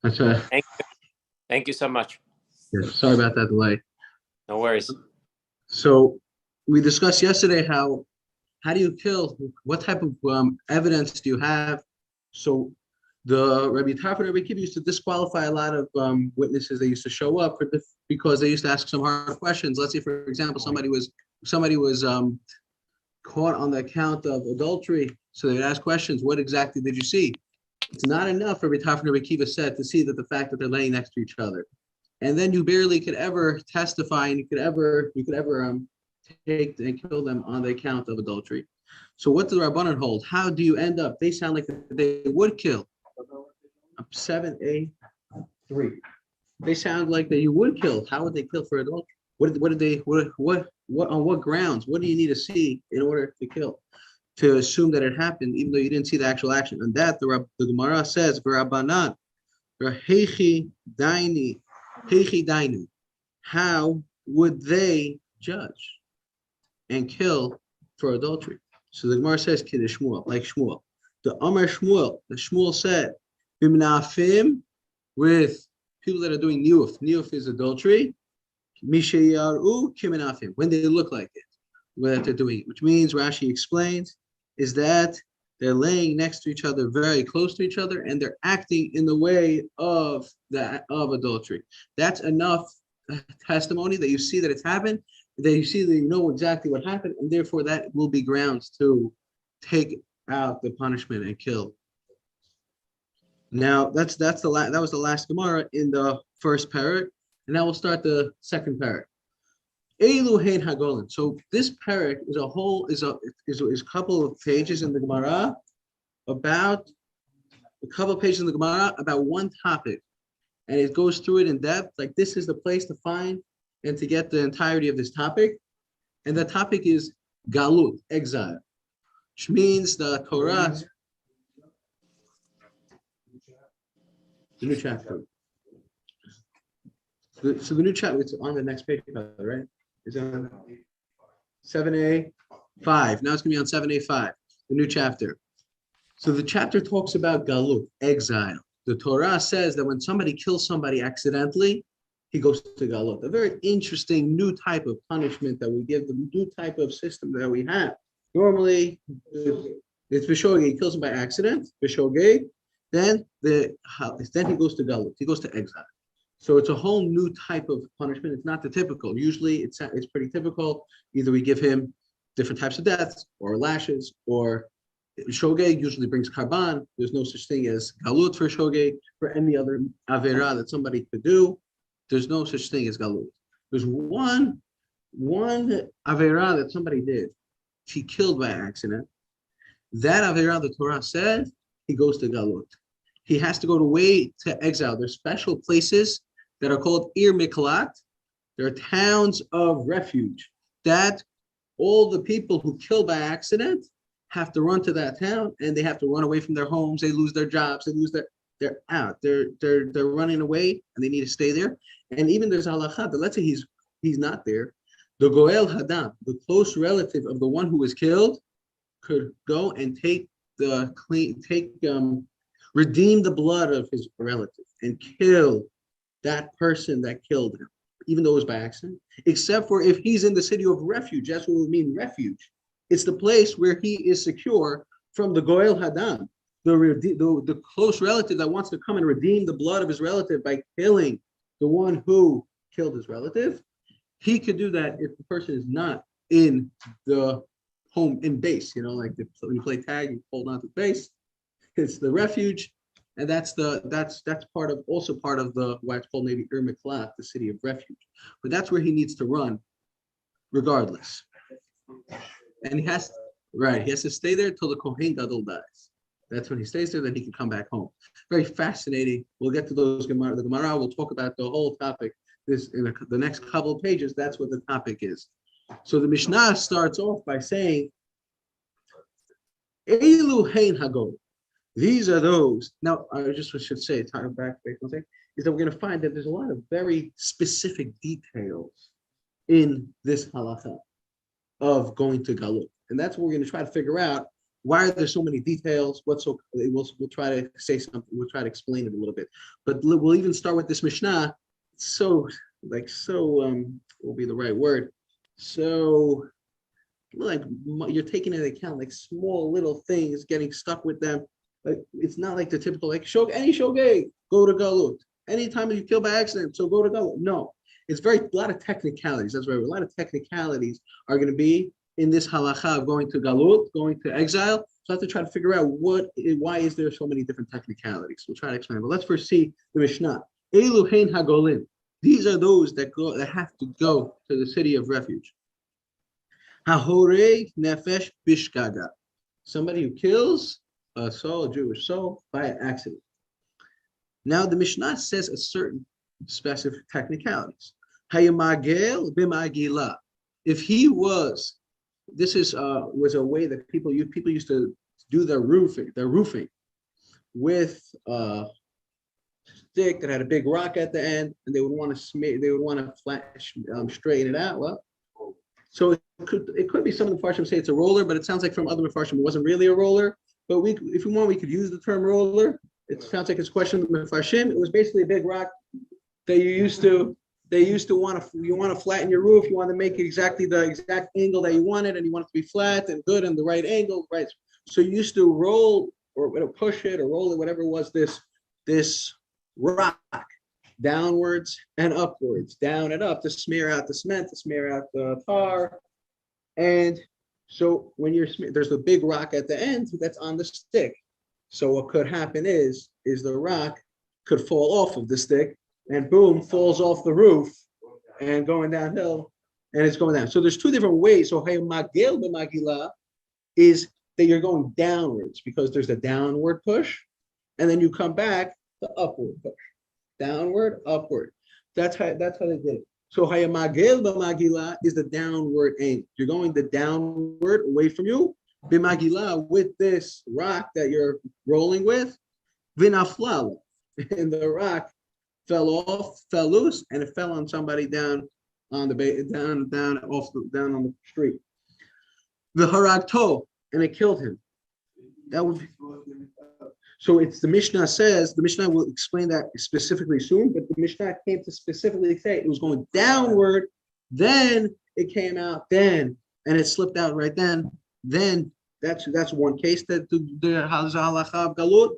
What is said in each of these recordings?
That's Thank you so much. yeah, sorry about that delay. No worries. So we discussed yesterday how do you kill? What type of evidence do you have? So the Rabbi Tarfon and Rabbi Kiva used to disqualify a lot of witnesses. They used to show up because they used to ask some hard questions. Let's say, for example, somebody was caught on the account of adultery. So they'd ask questions. What exactly did you see? It's not enough, Rabbi Tarfon and Rabbi Kiva said, to see that the fact that they're laying next to each other. And then you barely could ever testify, and you could ever take and kill them on the account of adultery. So what do the Rabbanan hold? How do you end up? They sound like they would kill. 7A3. They sound like that you would kill. How would they kill for adultery? What on what grounds? What do you need to see in order to kill? To assume that it happened, even though you didn't see the actual action. And that the Gemara says, V'Rabbanan, Heichi dainu. How would they judge and kill for adultery? So the Gemara says, Kiddush Shmuel, like Shmuel. The Shmuel said, Bimnafim, with people that are doing niyuf. Niyuf is adultery. Mishayaru kiminafim, when they look like it, what they're doing, which means Rashi explains is that they're laying next to each other, very close to each other, and they're acting in the way of adultery. That's enough testimony that you see that it's happened, that you see that you know exactly what happened, and therefore that will be grounds to take out the punishment and kill. Now that was the last Gemara in the first parak, and now we'll start the second parak. Elu hein hagolin. So this parak is a couple of pages in the Gemara about one topic, and it goes through it in depth. Like this is the place to find and to get the entirety of this topic, and the topic is galut, exile, which means the Torah. The new chapter. So the new chapter, it's on the next page, right? Is it on 7A5? Now it's going to be on 7A5, the new chapter. So the chapter talks about galut, exile. The Torah says that when somebody kills somebody accidentally, he goes to galut. A very interesting new type of punishment that we give, the new type of system that we have. Normally, it's b'shogeg, he kills him by accident, b'shogeg, then he goes to galut, he goes to exile. So it's a whole new type of punishment. It's not the typical. Usually it's pretty typical. Either we give him different types of deaths or lashes, or shogeg usually brings karban. There's no such thing as galut for shogeg. For any other avera that somebody could do, there's no such thing as galut. There's one avera that somebody did. He killed by accident. That avera, the Torah said, he goes to galut. He has to go away to exile. There's special places that are called Ir Miklat. They're towns of refuge that all the people who kill by accident have to run to that town, and they have to run away from their homes. They lose their jobs. They're out. They're running away, and they need to stay there. And even there's halakha that let's say he's not there. The Goel Hadam, the close relative of the one who was killed, could go and redeem the blood of his relative and kill that person that killed him, even though it was by accident, except for if he's in the city of refuge. That's what it would mean, refuge. It's the place where he is secure from the Goel Hadam, the close relative that wants to come and redeem the blood of his relative by killing the one who killed his relative. He could do that if the person is not in the home in base, like when you play tag, you hold on to base. It's the refuge, and that's part of the why it's called maybe Ir Miklat, the city of refuge. But that's where he needs to run, regardless. And he has to stay there till the Kohen Gadol dies. That's when he stays there. Then he can come back home. Very fascinating. We'll get to those Gemara. The Gemara will talk about the whole topic. This in the next couple of pages. That's what the topic is. So the Mishnah starts off by saying, Elu hein hagol. These are those. Now, I just should say, time back, is that we're going to find that there's a lot of very specific details in this halakha of going to galut. And that's what we're going to try to figure out. Why are there so many details? We'll try to say something. We'll try to explain it a little bit. But we'll even start with this Mishnah. Will be the right word. So like you're taking into account like small little things, getting stuck with them. Like it's not like the typical like any shogeg, go to galut. Anytime you kill by accident, so go to galut. No, it's a lot of technicalities. That's right. A lot of technicalities are going to be in this halacha of going to galut, going to exile. So I have to try to figure out why is there so many different technicalities. We'll try to explain. But let's first see the Mishnah. Elu hein hagolim. These are those that have to go to the city of refuge. Hahorei nefesh bishkaga. Somebody who kills a soul, a Jewish soul, by an accident. Now the Mishnah says a certain specific technicalities. Hayamagel b'magila. If he was a way that people used to do their roofing with stick that had a big rock at the end, and they would want to straighten it out. Well, so it could be some of the Mepharshim say it's a roller, but it sounds like from other Mepharshim it wasn't really a roller. But if we want, we could use the term roller. It sounds like it's a question of Mepharshim. It was basically a big rock that you want to flatten your roof. You want to make it exactly the exact angle that you wanted, and you want it to be flat and good and the right angle, right? So you used to roll or push it or roll it, whatever it was, this rock downwards and upwards, down and up to smear out the cement, to smear out the tar. And so when there's a big rock at the end that's on the stick. So what could happen is the rock could fall off of the stick and boom, falls off the roof and going downhill, and it's going down. So there's two different ways. So hey, magil b'magila is that you're going downwards because there's a downward push, and then you come back the upward push. Downward, upward. That's how they did it. So hayamagil b'magila is the downward angle. You're going the downward away from you. B'magila with this rock that you're rolling with. Vinaflala, and the rock fell loose, and it fell on somebody down on the street. The haragto, and it killed him. That would be. So it's the Mishnah says, the Mishnah will explain that specifically soon, but the Mishnah came to specifically say it was going downward, then it came out, and it slipped out right then. Then that's one case that the halacha of galut.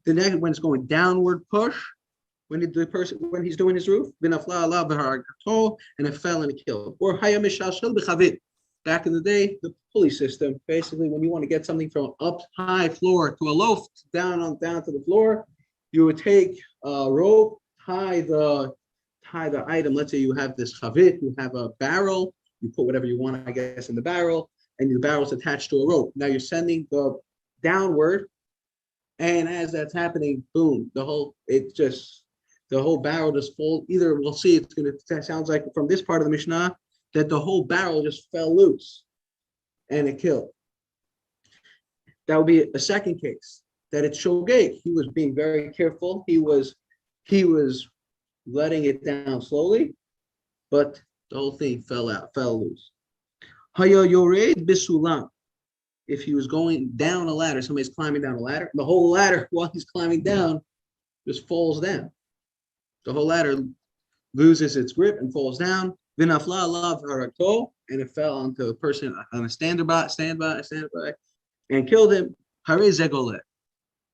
The next when it's going downward push, when he's doing his roof, and it fell and it killed. Or back in the day, the pulley system, basically when you want to get something from up high floor to a low down to the floor, you would take a rope, tie the item. Let's say you have this chavit, you have a barrel, you put whatever you want, I guess, in the barrel, and the barrel's attached to a rope. Now you're sending the downward, and as that's happening, boom, the whole barrel just falls. Either we'll see, it sounds like from this part of the Mishnah that the whole barrel just fell loose and it killed. That would be a second case, that it's shogeg. He was being very careful. He was letting it down slowly, but the whole thing fell loose. Hayo yored bisulam. If he was going down a ladder, somebody's climbing down a ladder, the whole ladder while he's climbing down just falls down. The whole ladder loses its grip and falls down. Vinafla alav harakto, and it fell onto a person on a standby, and killed him. Hare zegolet.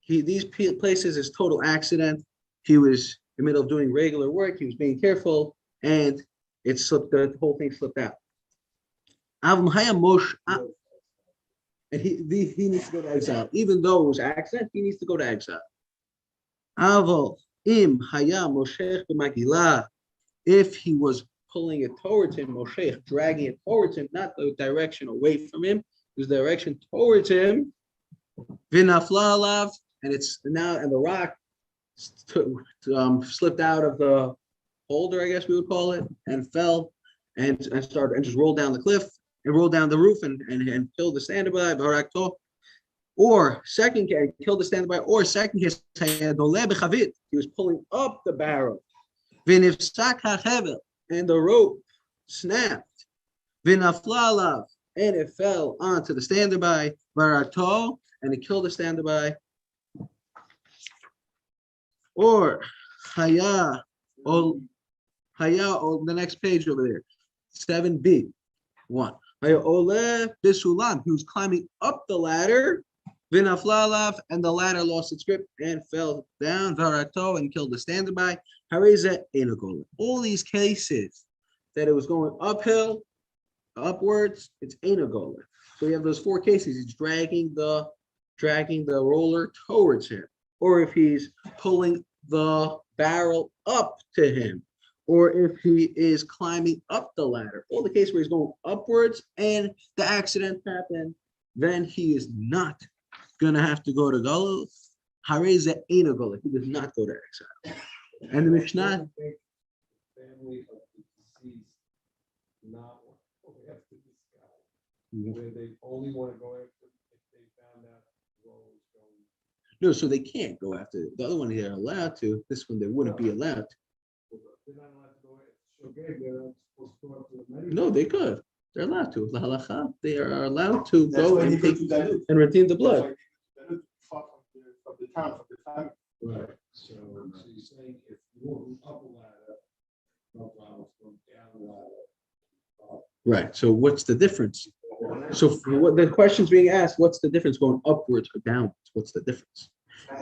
These places is total accident. He was in the middle of doing regular work. He was being careful, and it slipped. The whole thing slipped out. And he needs to go to exile, even though it was accident. He needs to go to exile. Avol im haya moshech b'magila. If he was pulling it towards him, moshech, dragging it towards him, not the direction away from him, it was the direction towards him. Vinafla alav, and the rock slipped out of the holder, I guess we would call it, and fell and just rolled down the cliff and rolled down the roof and killed the standby. Or second case, killed the standby. Or second case, he was pulling up the barrel. And the rope snapped. And and it fell onto the standby, varato, and it killed the standby. Or haya, or the next page over there, 7b, 1. Haya ole bisulam, he was climbing up the ladder, vinaflalav, and the ladder lost its grip and fell down, varato, and killed the standby. Hareza enagola. All these cases that it was going uphill, upwards, it's enagola. So you have those 4 cases. He's dragging the roller towards him, or if he's pulling the barrel up to him, or if he is climbing up the ladder. All the cases where he's going upwards and the accident happened, then he is not gonna have to go to Galul. Hareza enagola. He does not go to exile. And the Mishnah. Family of the deceased not go after this guy, where they only want to go after if they found out the role was going. No, so they can't go after the other one. They're allowed to. This one they wouldn't be allowed to. They're not allowed to go after. Okay, they're not supposed to go after the money. No, they could. They're allowed to. The halacha, they are allowed to That's go why and he take could do that. and redeem the blood. From the town, from the time. Right, so you're saying if you move up a ladder, no problem, go down the ladder. Right. So what's the difference? So what the question's being asked, what's the difference going upwards or downwards? What's the difference?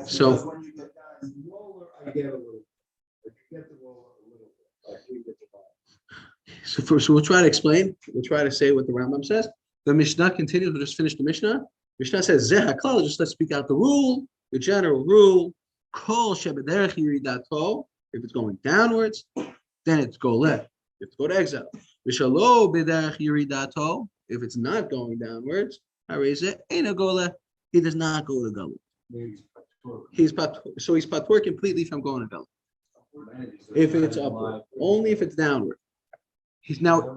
So- Because when you get down, The roller, I get a little, I get the roller a little bit, like we get the ball. So we'll try to explain. We'll try to say what the Rambam says. The Mishnah continues. We'll just finish the Mishnah. Mishnah says, Zeh HaKlal, just let's speak out the rule, the general rule. Kol shebederech yiridato. If it's going downwards, then it's go left. You have to go to exile. V'shalo bederech yiridato. If it's not going downwards, hareze eina gola. He does not go to Galut. He's patur completely from going to Galut. If it's upward, only if it's downward. He's now.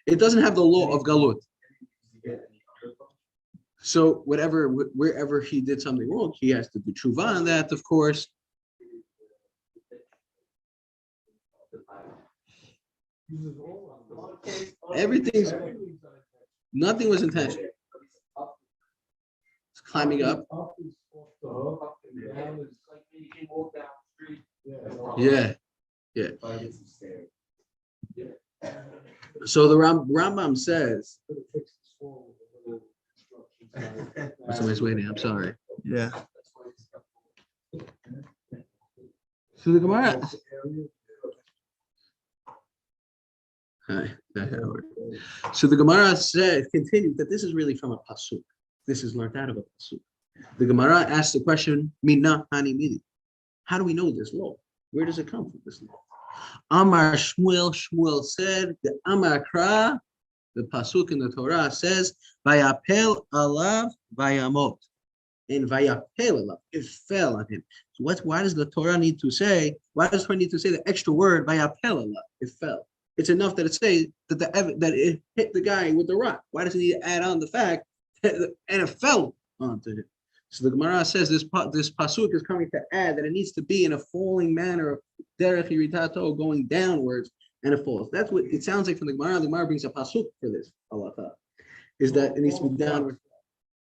It doesn't have the law of Galut. So wherever he did something wrong, he has to do tshuva on that, of course. Nothing was intentional. It's climbing up. Yeah. So the Rambam says, somebody's waiting, I'm sorry. Yeah. So the Gemara. Hi. So the Gemara said, continued that this is really from a pasuk. This is learned out of a pasuk. The Gemara asked the question, Mina hani midi. How do we know this law? Where does it come from, this law? Amar Shmuel said, the Amar Kra, the pasuk in the Torah says, Vayapel alav vayamot. And Vayapel alav, it fell on him. So why does the Torah need to say, the extra word, Vayapel alav, it fell? It's enough that it says that it hit the guy with the rock. Why does it need to add on the fact that and it fell onto him? So the Gemara says this pasuk is coming to add that it needs to be in a falling manner, derech yiritato, going downwards, and it falls. That's what it sounds like from the Gemara. The Gemara brings a pasuk for this halacha, is that it needs to be downward.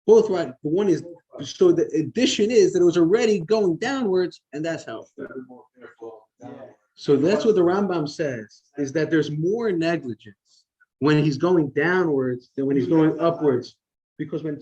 Both right. But one is, so the addition is that it was already going downwards, and that's how it fell. So that's what the Rambam says, is that there's more negligence when he's going downwards than when he's going upwards. Because when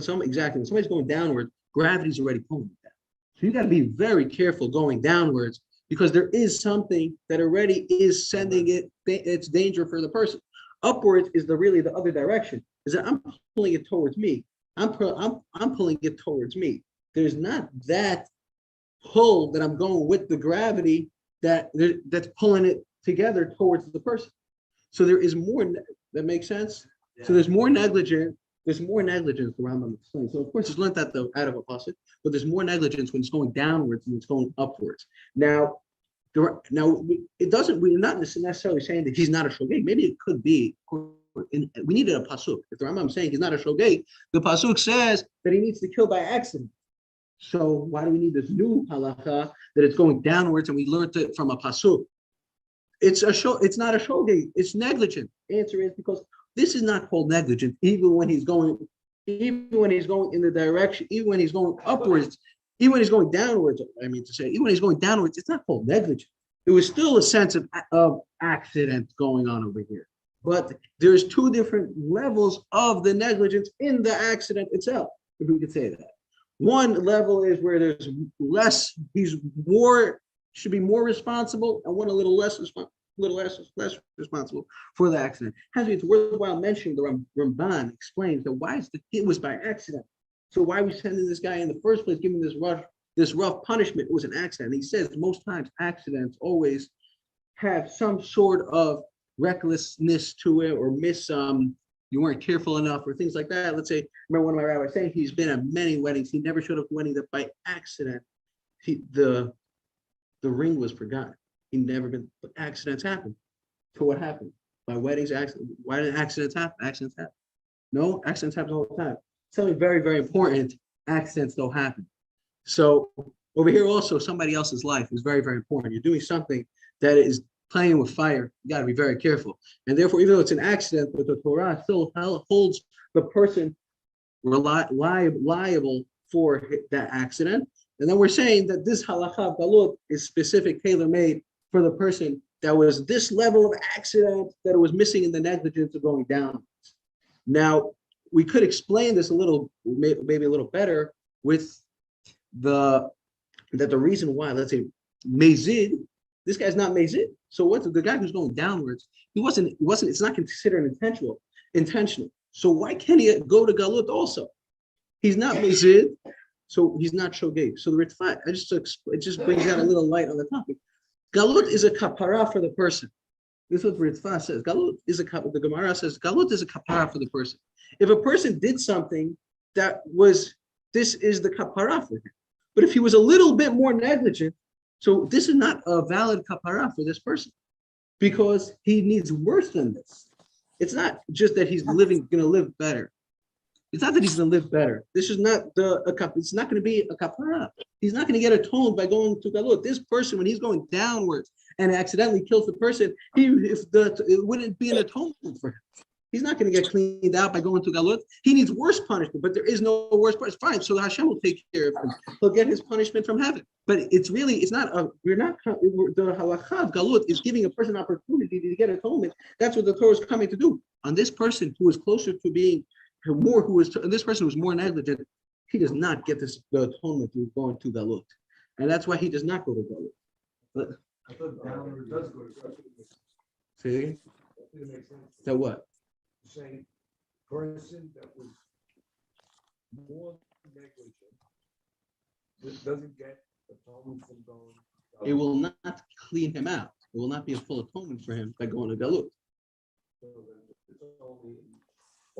somebody's going downward, gravity's already pulling it down. So you got to be very careful going downwards, because there is something that already is sending it's danger for the person. Upwards is really the other direction, is that I'm pulling it towards me. I'm pulling it towards me. There's not that pull that I'm going with the gravity that's pulling it together towards the person. So there is more. That makes sense. Yeah. So there's more negligence. There's more negligence. The Rambam explains. So of course it's learned that out of a pasuk, but there's more negligence when it's going downwards than it's going upwards. Now it doesn't. We're not necessarily saying that he's not a shogeg. Maybe it could be. We needed a pasuk. If the Rambam is saying he's not a shogeg, the pasuk says that he needs to kill by accident. So why do we need this new halacha that it's going downwards, and we learned it from a pasuk? It's not a shogeg. It's negligent. Answer is because this is not called negligent, even when he's going in the direction, even when he's going upwards, even when he's going downwards. I mean to say, even when he's going downwards, it's not called negligent. There was still a sense of accident going on over here. But there's two different levels of the negligence in the accident itself, if we could say that. One level is where there's less, should be more responsible, and one a little less responsible for the accident. It's worthwhile mentioning the Ramban explains that it was by accident. So why are we sending this guy in the first place, giving this rough punishment? It was an accident. He says most times accidents always have some sort of recklessness to it, or you weren't careful enough, or things like that. Let's say, remember one of my rabbis saying he's been at many weddings. He never showed up to a wedding that by accident the ring was forgotten. He never been. But accidents happen. So what happened? By weddings, why did accidents happen? Accidents happen. No, accidents happen all the time. Something very, very important. Accidents don't happen. So over here also, somebody else's life is very, very important. You're doing something that is playing with fire. You got to be very careful. And therefore, even though it's an accident, but the Torah still holds the person liable for that accident. And then we're saying that this halakha galut is specific, tailor-made for the person that was this level of accident that it was missing in the negligence of going down. Now, we could explain this a little, maybe a little better with the reason why, let's say, Mezid, this guy's not Mezid. So what's the guy who's going downwards? It's not considered intentional. So why can't he go to Galut also? He's not Mezid, so he's not Shogeg. So the Ritva, it just brings out a little light on the topic. Galut is a kapara for the person. This is what Ritva says. The Gemara says, Galut is a kapara for the person. If a person did something this is the kapara for him. But if he was a little bit more negligent, so this is not a valid kapara for this person, because he needs worse than this. It's not just that he's going to live better. It's not that he's going to live better. This is not it's not going to be a kapara. He's not going to get atoned by going to galut. This person, when he's going downwards and accidentally kills the person, it wouldn't be an atonement for him. He's not going to get cleaned out by going to galut. He needs worse punishment, but there is no worse punishment. Fine, so Hashem will take care of him. He'll get his the halakha of galut is giving a person opportunity to get atonement. That's what the Torah is coming to do. On this person who is closer to being this person who is more negligent, he does not get the atonement through going to galut, and that's why he does not go to galut. But I thought downward does go to galut. say again? It makes sense. That what? Saying person that was more negligent, this doesn't get atonement from going. It will not clean him out. It will not be a full atonement for him by going to galut. So then it's only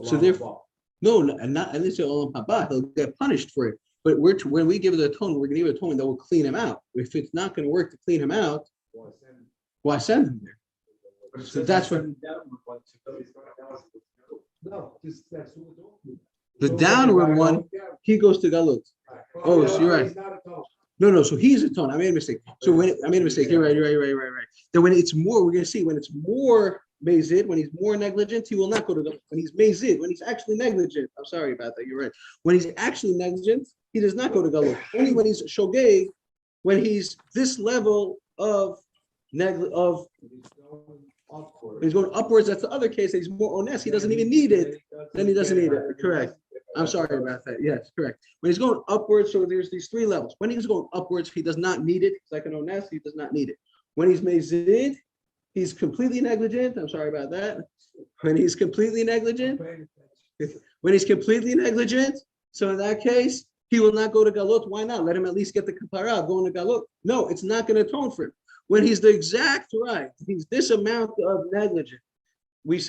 So therefore, and not unless olam haba, he'll get punished for it. But when we give the atonement, we're going to give an atonement that will clean him out. If it's not going to work to clean him out, why send him there? So that's what the downward one, he goes to galut. Oh, so you're right. No. So he's atoned. I made a mistake. So I made a mistake. You're right. Then when it's more, we're going to see when it's more Mezid, when he's more negligent, he will not go to galut. When he's Mezid, when he's actually negligent, I'm sorry about that. You're right. When he's actually negligent, he does not go to galut. Only when he's shogeg, when he's this level of he's going upwards. That's the other case. He's more honest. He doesn't even need it. Then he doesn't need it. Correct. I'm sorry about that. Yes, correct. When he's going upwards, so there's these three levels. When he's going upwards, he does not need it. It's like an honest. He does not need it. When he's mezid, he's completely negligent. I'm sorry about that. When he's completely negligent, so in that case, he will not go to galut. Why not? Let him at least get the kapara of going to galut. No, it's not going to atone for him. When he's the exact right, he's this amount of negligent.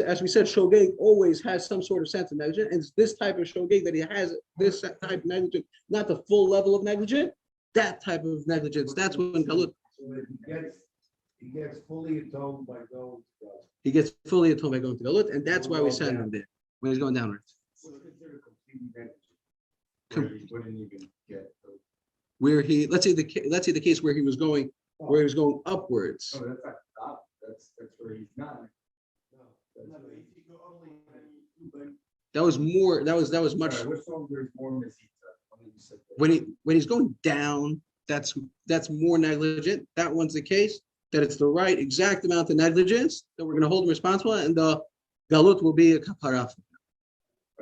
As we said, shogeg always has some sort of sense of negligence, and it's this type of shogeg that he has this type of negligence, not the full level of negligence, that type of negligence. That's when galut. He gets fully atoned by going to galut. He gets fully atoned by going to galut, and that's why we send him there when he's going downwards. Wouldn't even get Where he let's say the case where he was going upwards. Oh, that's not stop. That's where he's not. No, that's No, but right. if you go only when That was more, that was much, Which one there's more mesita? when he's going down, that's more negligent. That one's the case, that it's the right exact amount of negligence that we're gonna hold him responsible, and the galut will be a kapara.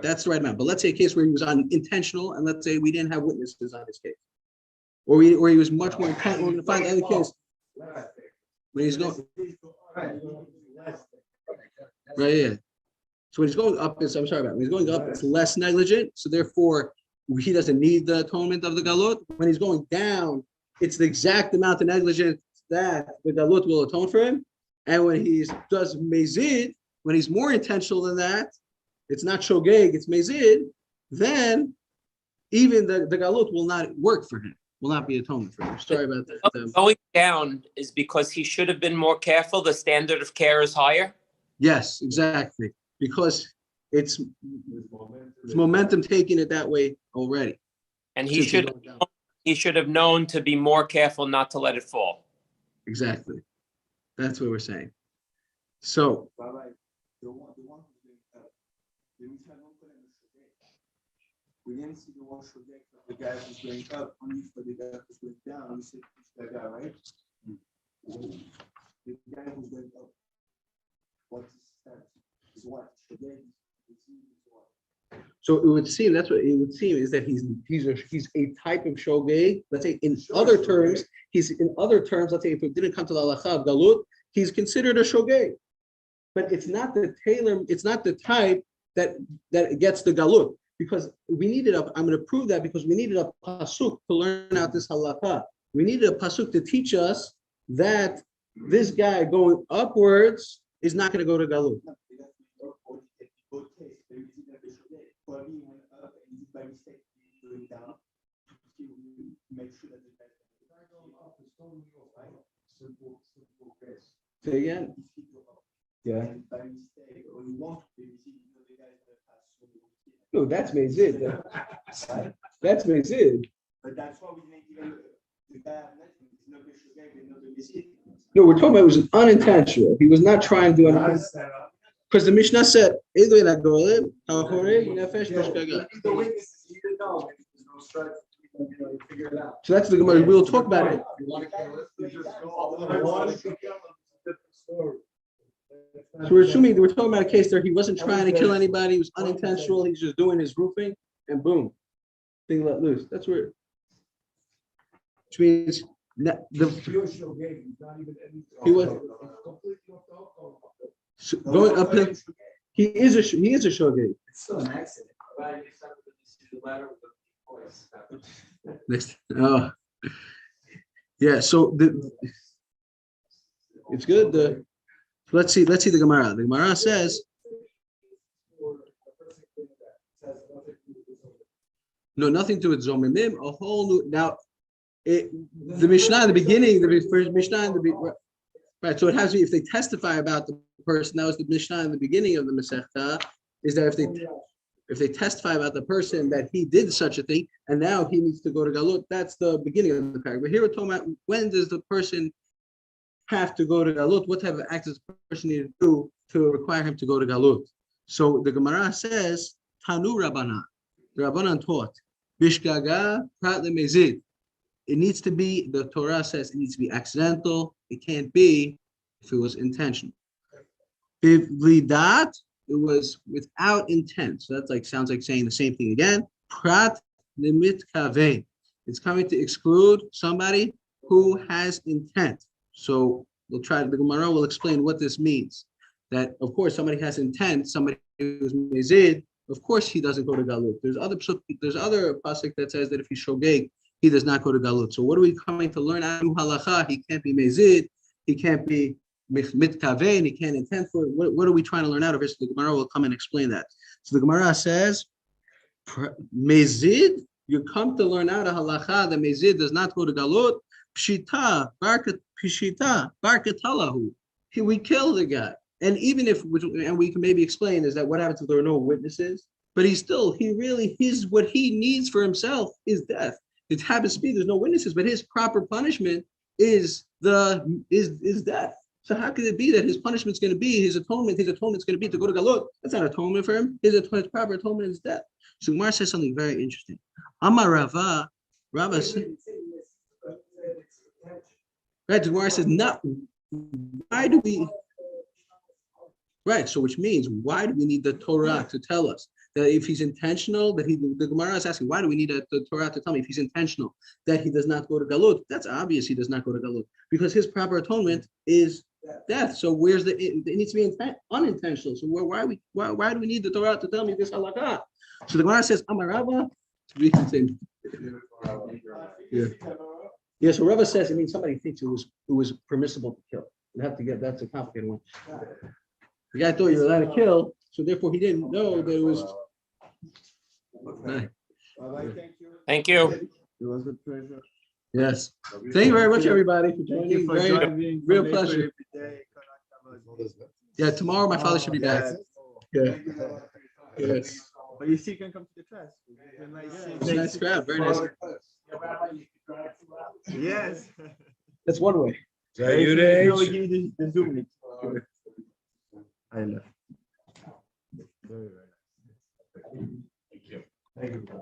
That's the right amount. But let's say a case where he was unintentional, and let's say we didn't have witnesses on his case. Or he was much more intent, we're gonna find any case when he's going, right, yeah. So when he's going up, I'm sorry about it. When he's going up, it's less negligent. So therefore, he doesn't need the atonement of the galut. When he's going down, it's the exact amount of negligence that the galut will atone for him. And when he does mezid, when he's more intentional than that, it's not shogeg, it's mezid, then even the galut will not work for him, will not be atonement for him. Sorry about that. Going down is because he should have been more careful. The standard of care is higher. Yes, exactly. Because it's There's momentum taking it that way already. And he Since he's should going down. have known to be more careful not to let it fall. Exactly. That's what we're saying. So The one who's doing that, we didn't see the one shogeg for the guy who's going up, only for the guy who's going down. We said that guy, right? The guy who's going up, what's his stance? Is what? Shogeg is what? So it would seem, that's what it would seem, is that he's a type of shogeg. Let's say in other terms, let's say if it didn't come to the halacha of galut, he's considered a shogeg. But it's not the type that gets the galut, because we needed I'm going to prove that because we needed a pasuk to learn out this halacha. We needed a pasuk to teach us that this guy going upwards is not going to go to galut. By mistake, going down, make sure that the guy going up is totally right. Simple case. Say again? if he go up, Yeah. and by mistake, or you want to, you see, the guy is gonna pass through No, that's mezid. right? That's mezid. But that's why we didn't even, the guy, is not the shogeg, and not the mistake. No, we're talking about it was unintentional. He was not trying to do anything. Because the Mishnah said, "Either that golim, ha'achorei, nefesh, b'shgaga." The witnesses, you didn't know, there's no strife, you figure it out. So that's the Gemara. We'll talk about it. You want to kill it? You just go up I the want wall. to kill him, it's a different story. So we're assuming we're talking about a case there. He wasn't trying to kill anybody. He was unintentional. He's just doing his roofing, and boom, thing let loose. That's where. Which means that the Pure shogeg, he's not even any. He was- It's completely off the hook. going uphill, he is a shogeg. It's still an accident. Next, oh, yeah. So it's good. Let's see the Gemara. The Gemara says, no, nothing to do with zomimim. A whole new now. The Mishnah in the beginning, the first Mishnah in the right. So it has to be if they testify about the person. That was the Mishnah in the beginning of the Masechta. Is that if they testify about the person that he did such a thing, and now he needs to go to Galut, that's the beginning of the paragraph. But here we're talking about when does the person have to go to Galut? What type of act does the person need to do to require him to go to Galut? So the Gemara says, Tanu Rabbanan. The Rabbanan taught, Bishgaga Prat Lemezid. It needs to be, the Torah says it needs to be accidental. It can't be if it was intentional. Bivlidat, it was without intent. So that's like sounds like saying the same thing again. Prat limit kaveh. It's coming to exclude somebody who has intent. So we'll try. The Gemara will explain what this means. That of course somebody has intent. Somebody who's mezid. Of course he doesn't go to galut. There's other pasuk that says that if he's shogeg, he does not go to galut. So what are we coming to learn out of halacha? He can't be mezid. He can't be mitkaven, he can't intend for it. What are we trying to learn out of it? So the Gemara will come and explain that. So the Gemara says, mezid, you come to learn out of halacha that mezid does not go to galut. Pshita, barkatalahu. We kill the guy. And even if, and we can maybe explain, is that what happens if there are no witnesses? But what he needs for himself is death. It happens to be there's no witnesses, but his proper punishment is death. So how could it be that his punishment's going to be his atonement's going to be to go to Galut? That's not atonement for him. His proper atonement is death. So Gemara says something very interesting. Amar Rava, Rava said, right? The Gemara says, not. Why do we? Right. So which means, why do we need the Torah to tell us that if he's intentional, that the Gemara is asking, why do we need the Torah to tell me if he's intentional that he does not go to Galut? That's obvious. He does not go to Galut because his proper atonement is death. So where's it needs to be unintentional. So why do we need the Torah to tell me this halakha? So the Gemara says, Amar Rava, we can say, yeah. So Rava says it means somebody thinks it was permissible to kill. You have to get that's a complicated one. The guy thought you were allowed to kill, so therefore he didn't know that it was. Thank you. It was a pleasure. Yes. Thank you very much, everybody, for Thank you joining. for Very driving. real from pleasure. April every day. Yeah, tomorrow my father should be back. Yeah. Yes. But you still can come to the class. It's a Nice crowd, very nice. Yes. That's one way. No, we give you the Zoom link. I love. Very, very nice. Thank you.